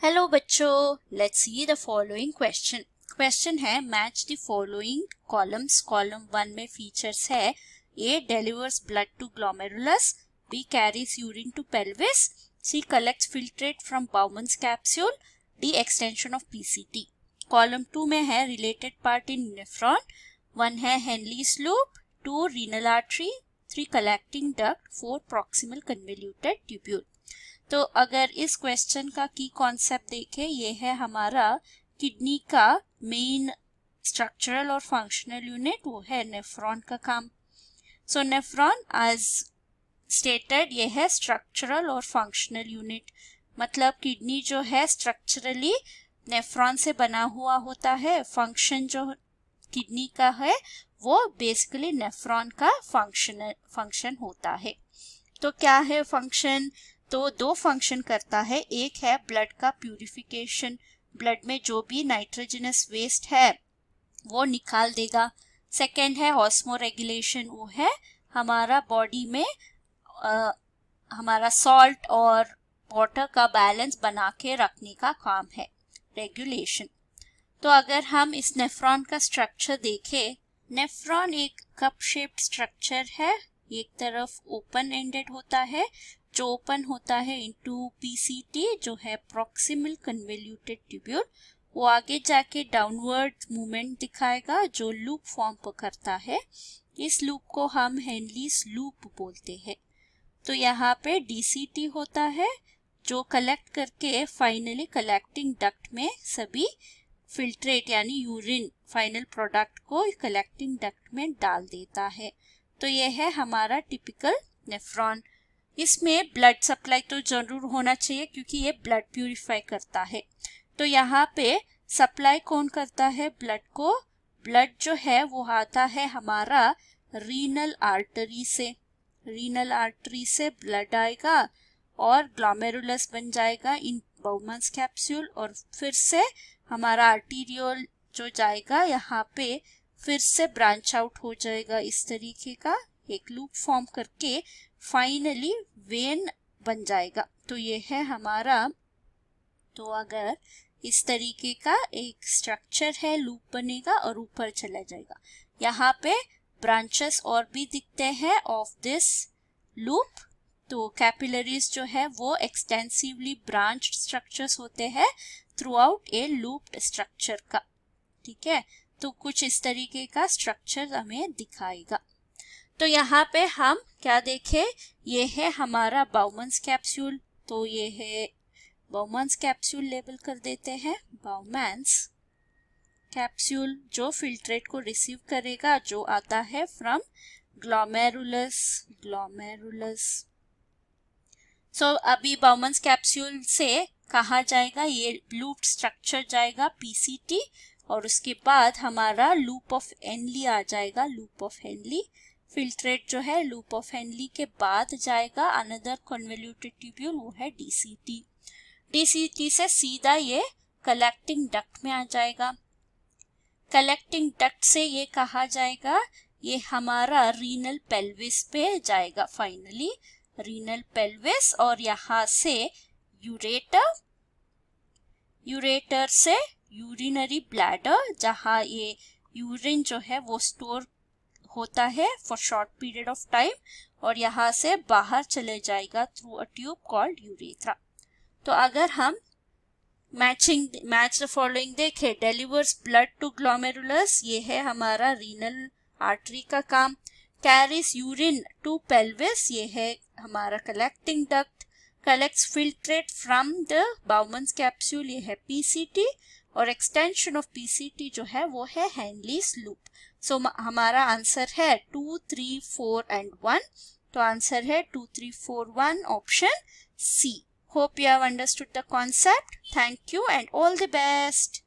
Hello बच्चों, let's see the following question है match the following columns. Column 1 में features है A delivers blood to glomerulus, B carries urine to pelvis, C collects filtrate from Bowman's capsule, D extension of PCT. Column 2 में है related part in nephron, 1 है Henle's loop, 2 renal artery, 3 collecting duct, 4 proximal convoluted tubule. तो अगर इस question का की concept देखें, ये है हमारा किडनी का मेन स्ट्रक्चरल और फंक्शनल यूनिट, वो है नेफ्रॉन का काम। सो नेफ्रॉन एज स्टेटेड ये है स्ट्रक्चरल और फंक्शनल यूनिट, मतलब किडनी जो है स्ट्रक्चरली नेफ्रॉन से बना हुआ होता है, फंक्शन जो किडनी का है वो बेसिकली नेफ्रॉन का फंक्शन होता है। तो क्या है फंक्शन? तो दो फंक्शन करता है, एक है ब्लड का प्यूरिफिकेशन, ब्लड में जो भी नाइट्रोजनस वेस्ट है वो निकाल देगा। सेकेंड है ऑस्मो रेगुलेशन, वो है हमारा बॉडी में हमारा सॉल्ट और वाटर का बैलेंस बना के रखने का काम है, रेगुलेशन। तो अगर हम इस नेफ्रॉन का स्ट्रक्चर देखें, नेफ्रॉन एक कप शेप्ड स्ट्रक्चर है, एक तरफ ओपन एंडेड होता है, जो ओपन होता है इनटू पीसीटी जो है प्रॉक्सिमल कन्वोल्यूटेड ट्यूब्यूल, वो आगे जाके डाउनवर्ड मूवमेंट दिखाएगा जो लूप फॉर्म करता है। इस लूप को हम हेनलीज लूप बोलते हैं। तो यहाँ पे डीसीटी होता है जो कलेक्ट करके फाइनली कलेक्टिंग डक्ट में सभी फिल्ट्रेट यानी यूरिन फाइनल प्रोडक्ट को कलेक्टिंग डक्ट में डाल देता है। तो यह है हमारा टिपिकल नेफ्रॉन। इसमें ब्लड सप्लाई तो जरूर होना चाहिए क्योंकि ये ब्लड प्यूरिफाई करता है। तो यहाँ पे सप्लाई कौन करता है ब्लड को? ब्लड जो है वो आता है हमारा रीनल आर्टरी से। रीनल आर्टरी से ब्लड आएगा और ग्लोमेरुलस बन जाएगा इन बाउमन्स कैप्सूल, और फिर से हमारा आर्टीरियोल जो जाएगा यहाँ पे फिर से ब्रांच आउट हो जाएगा, इस तरीके का एक लूप फॉर्म करके फाइनली वेन बन जाएगा। तो ये है हमारा, तो अगर इस तरीके का एक स्ट्रक्चर है, लूप बनेगा और ऊपर चला जाएगा। यहाँ पे ब्रांचेस और भी दिखते हैं ऑफ दिस लूप। तो कैपिलरीज जो है वो एक्सटेंसिवली ब्रांच्ड स्ट्रक्चर्स होते हैं थ्रू आउट ए लूप्ड स्ट्रक्चर का। ठीक है, तो कुछ इस तरीके का स्ट्रक्चर हमें दिखाएगा। तो यहाँ पे हम क्या देखें, ये है हमारा बाउमन्स कैप्सूल। तो ये है बाउमन्स कैप्सूल, लेबल कर देते हैं बाउमन्स कैप्सूल, जो फिल्ट्रेट को रिसीव करेगा जो आता है फ्रॉम ग्लोमेरुलस। सो अभी बाउमन्स कैप्सूल से कहाँ जाएगा? ये लूप स्ट्रक्चर जाएगा पीसीटी, और उसके बाद हमारा लूप ऑफ हेनली आ जाएगा। लूप ऑफ हेनली फिल्ट्रेट जो है लूप ऑफ हेनली के बाद जाएगा अनदर कन्वोल्यूटेड ट्यूब्यूल, वो है डीसीटी। डीसीटी से सीधा ये कलेक्टिंग डक्ट में आ जाएगा। कलेक्टिंग डक्ट से ये कहा जाएगा, ये हमारा रीनल पेल्विस पे जाएगा फाइनली, रीनल पेल्विस, और यहाँ से यूरेटर से यूरिनरी ब्लैडर, जहाँ ये यूरिन जो है वो स्टोर होता है for short period of time, और यहाँ से बाहर चले जाएगा through a tube called urethra. तो अगर हम मैच द फॉलोइंग देखें, डिलीवर्स ब्लड टू ग्लोमेरुलस, ये है हमारा रीनल आर्टरी का काम। कैरीज यूरिन टू पेल्विस, ये है हमारा collecting duct. Collects filtrate from the Bowman's capsule, ये है पीसीटी, और एक्सटेंशन ऑफ पीसीटी जो है वो है हेनलीज लूप। सो हमारा आंसर है 2, 3, 4 एंड 1। तो आंसर है 2, 3, 4, 1 option C. Hope you have understood the concept. Thank you and all the best.